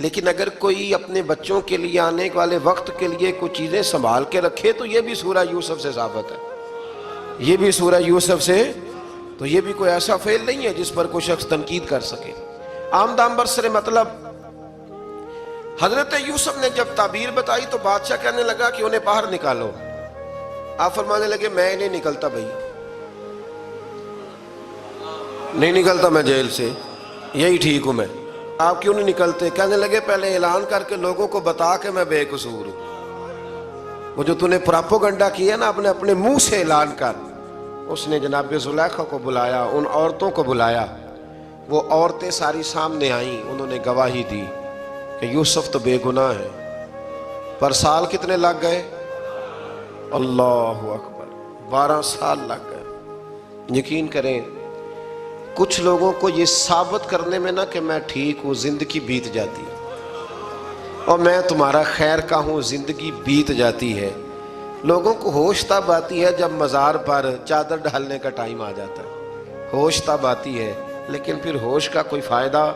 لیکن اگر کوئی اپنے بچوں کے لیے آنے والے وقت کے لیے کچھ چیزیں سنبھال کے رکھے تو یہ بھی سورہ یوسف سے ثابت ہے، یہ بھی سورہ یوسف سے، تو یہ بھی کوئی ایسا فعل نہیں ہے جس پر کوئی شخص تنقید کر سکے۔ آمدام برسر مطلب حضرت یوسف نے جب تعبیر بتائی تو بادشاہ کہنے لگا کہ انہیں باہر نکالو۔ آپ فرمانے لگے میں نہیں نکلتا بھائی، نہیں نکلتا میں جیل سے، یہی ٹھیک ہوں میں۔ آپ کیوں نہیں نکلتے؟ کہنے لگے پہلے اعلان کر کے لوگوں کو بتا کہ میں بے قصور ہوں۔ وہ جو تو نے پراپوگنڈا کیا نا اپنے منہ سے اعلان کر۔ اس نے جناب زلیخا کو بلایا، ان عورتوں کو بلایا، وہ عورتیں ساری سامنے آئیں، انہوں نے گواہی دی کہ یوسف تو بے گناہ ہے۔ پر سال کتنے لگ گئے؟ اللہ اکبر، 12 سال لگ گئے۔ یقین کریں کچھ لوگوں کو یہ ثابت کرنے میں نا کہ میں ٹھیک ہوں زندگی بیت جاتی ہے، اور میں تمہارا خیر کا ہوں زندگی بیت جاتی ہے۔ لوگوں کو ہوش تب آتی ہے جب مزار پر چادر ڈالنے کا ٹائم آ جاتا ہے، ہوش تب آتی ہے، لیکن پھر ہوش کا کوئی فائدہ۔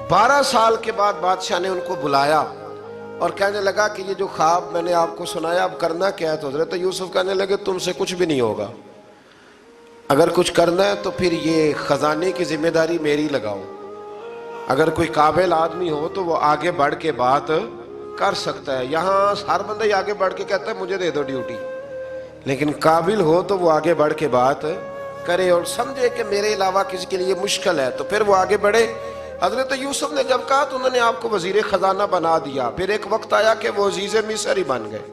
12 سال کے بعد بادشاہ نے ان کو بلایا اور کہنے لگا کہ یہ جو خواب میں نے آپ کو سنایا اب کرنا کیا ہے؟ تو حضرت یوسف کہنے لگے تم سے کچھ بھی نہیں ہوگا، اگر کچھ کرنا ہے تو پھر یہ خزانے کی ذمہ داری میری لگاؤ۔ اگر کوئی قابل آدمی ہو تو وہ آگے بڑھ کے بات کر سکتا ہے، یہاں ہر بندہ ہی آگے بڑھ کے کہتا ہے مجھے دے دو ڈیوٹی، لیکن قابل ہو تو وہ آگے بڑھ کے بات کرے اور سمجھے کہ میرے علاوہ کسی کے لیے مشکل ہے تو پھر وہ آگے بڑھے۔ حضرت یوسف نے جب کہا تو انہوں نے آپ کو وزیر خزانہ بنا دیا۔ پھر ایک وقت آیا کہ وہ عزیز مصر ہی بن گئے،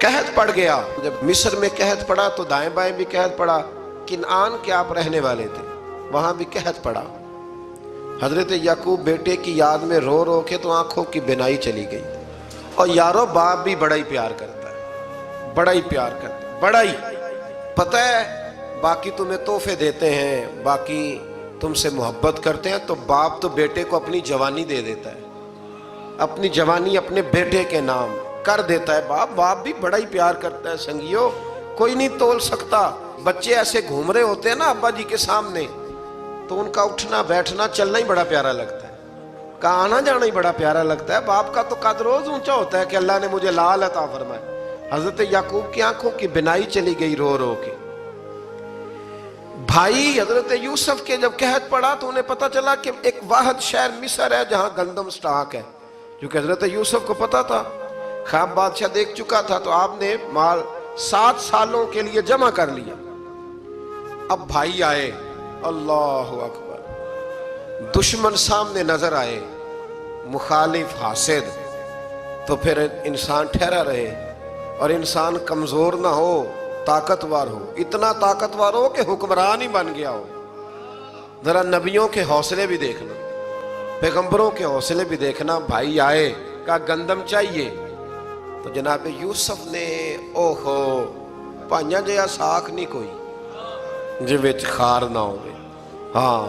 قحط پڑ گیا۔ جب مصر میں قحط پڑا تو دائیں بائیں بھی قحط پڑا، کنعان کے آپ رہنے والے تھے، وہاں بھی قحط پڑا۔ حضرت یعقوب بیٹے کی یاد میں رو رو کے تو آنکھوں کی بینائی چلی گئی۔ اور یارو باپ بھی بڑا ہی پیار کرتا ہے، بڑا ہی پیار کرتا ہے، بڑا ہی پتہ ہے۔ باقی تمہیں تحفے دیتے ہیں، باقی تم سے محبت کرتے ہیں، تو باپ تو بیٹے کو اپنی جوانی دے دیتا ہے، اپنی جوانی اپنے بیٹے کے نام کر دیتا ہے۔ باپ بھی بڑا ہی پیار کرتا ہے سنگیو، کوئی نہیں تول سکتا۔ بچے ایسے گھوم رہے ہوتے ہیں نا ابا جی کے سامنے تو ان کا اٹھنا بیٹھنا چلنا ہی بڑا پیارا لگتا ہے، کا آنا جانا ہی بڑا پیارا لگتا ہے۔ باپ کا تو قد روز اونچا ہوتا ہے کہ اللہ نے مجھے لال عطا فرمایا۔ حضرت یعقوب کی آنکھوں کی بینائی چلی گئی رو رو کے۔ بھائی حضرت یوسف کے جب قحط پڑا تو انہیں پتا چلا کہ ایک واحد شہر مصر ہے جہاں گندم سٹاک ہے، کیونکہ حضرت یوسف کو پتا تھا، خواب بادشاہ دیکھ چکا تھا، تو آپ نے مال 7 سالوں کے لیے جمع کر لیا۔ اب بھائی آئے، اللہ اکبر، دشمن سامنے نظر آئے، مخالف حاسد، تو پھر انسان ٹھہرا رہے اور انسان کمزور نہ ہو، طاقتور ہو، اتنا طاقتور ہو کہ حکمران ہی بن گیا ہو۔ ذرا نبیوں کے حوصلے بھی دیکھنا، پیغمبروں کے حوصلے بھی دیکھنا۔ بھائی آئے، کہا گندم چاہیے، تو جناب یوسف نے اوہو پائیاں جیا ساکھ نہیں کوئی جی وچ خار نہ ہوئے۔ ہاں،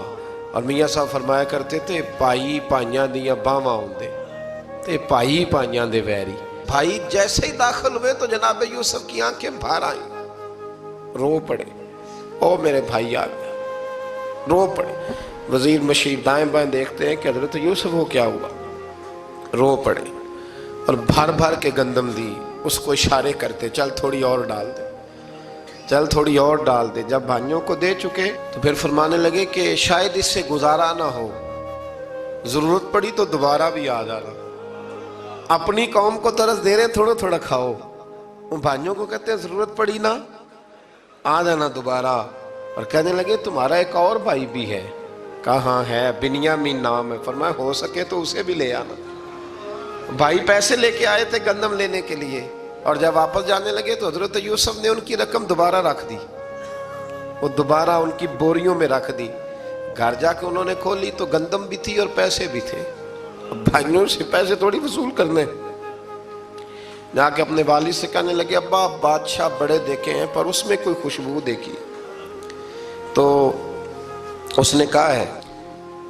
اور میاں صاحب فرمایا کرتے تھے پائی پائیاں دیاں باواں ہوندے تے پائی پائیاں دے ویری۔ بھائی جیسے ہی داخل ہوئے تو جناب یوسف کی آنکھیں بھار آئیں، رو پڑے، او میرے بھائی آ گیا، رو پڑے۔ وزیر مشیر دائیں بائیں دیکھتے ہیں کہ حضرت یوسف کو کیا ہوا، رو پڑے اور بھر بھر کے گندم دی، اس کو اشارے کرتے چل تھوڑی اور ڈال دے، چل تھوڑی اور ڈال دے۔ جب بھائیوں کو دے چکے تو پھر فرمانے لگے کہ شاید اس سے گزارا نہ ہو، ضرورت پڑی تو دوبارہ بھی آ جانا۔ اپنی قوم کو ترس دے رہے تھوڑا تھوڑا کھاؤ، ان بھائیوں کو کہتے ہیں ضرورت پڑی نا آ جانا دوبارہ۔ اور کہنے لگے تمہارا ایک اور بھائی بھی ہے، کہاں ہے؟ بنیامین نام ہے۔ فرمایا ہو سکے تو اسے بھی لے آنا۔ بھائی پیسے لے کے آئے تھے گندم لینے کے لیے، اور جب واپس جانے لگے تو حضرت یوسف نے ان کی رقم دوبارہ رکھ دی، وہ دوبارہ ان کی بوریوں میں رکھ دی۔ گھر جا کے انہوں نے کھولی تو گندم بھی تھی اور پیسے بھی تھے۔ بھائیوں سے پیسے تھوڑی وصول کرنے، جا کے اپنے والد سے کہنے لگے ابا بادشاہ بڑے دیکھے ہیں پر اس میں کوئی خوشبو دیکھی، تو اس نے کہا ہے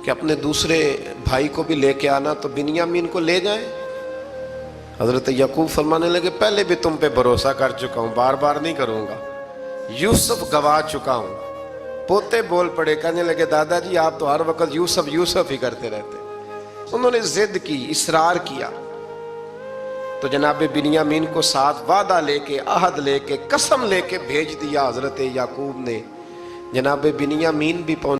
کہ اپنے دوسرے بھائی کو بھی لے کے آنا، تو بنیامین کو لے جائیں۔ حضرت یعقوب فرمانے لگے پہلے بھی تم پہ بھروسہ کر چکا ہوں، بار بار نہیں کروں گا، یوسف گوا چکا ہوں۔ پوتے بول پڑے، کہنے لگے دادا جی آپ تو ہر وقت یوسف یوسف ہی کرتے رہتے، انہوں نے ضد کی، اصرار کیا، تو جناب بنیامین کو ساتھ وعدہ لے کے، عہد لے کے، قسم لے کے بھیج دیا حضرت یعقوب نے۔ جناب بنیامین بھی پہنچ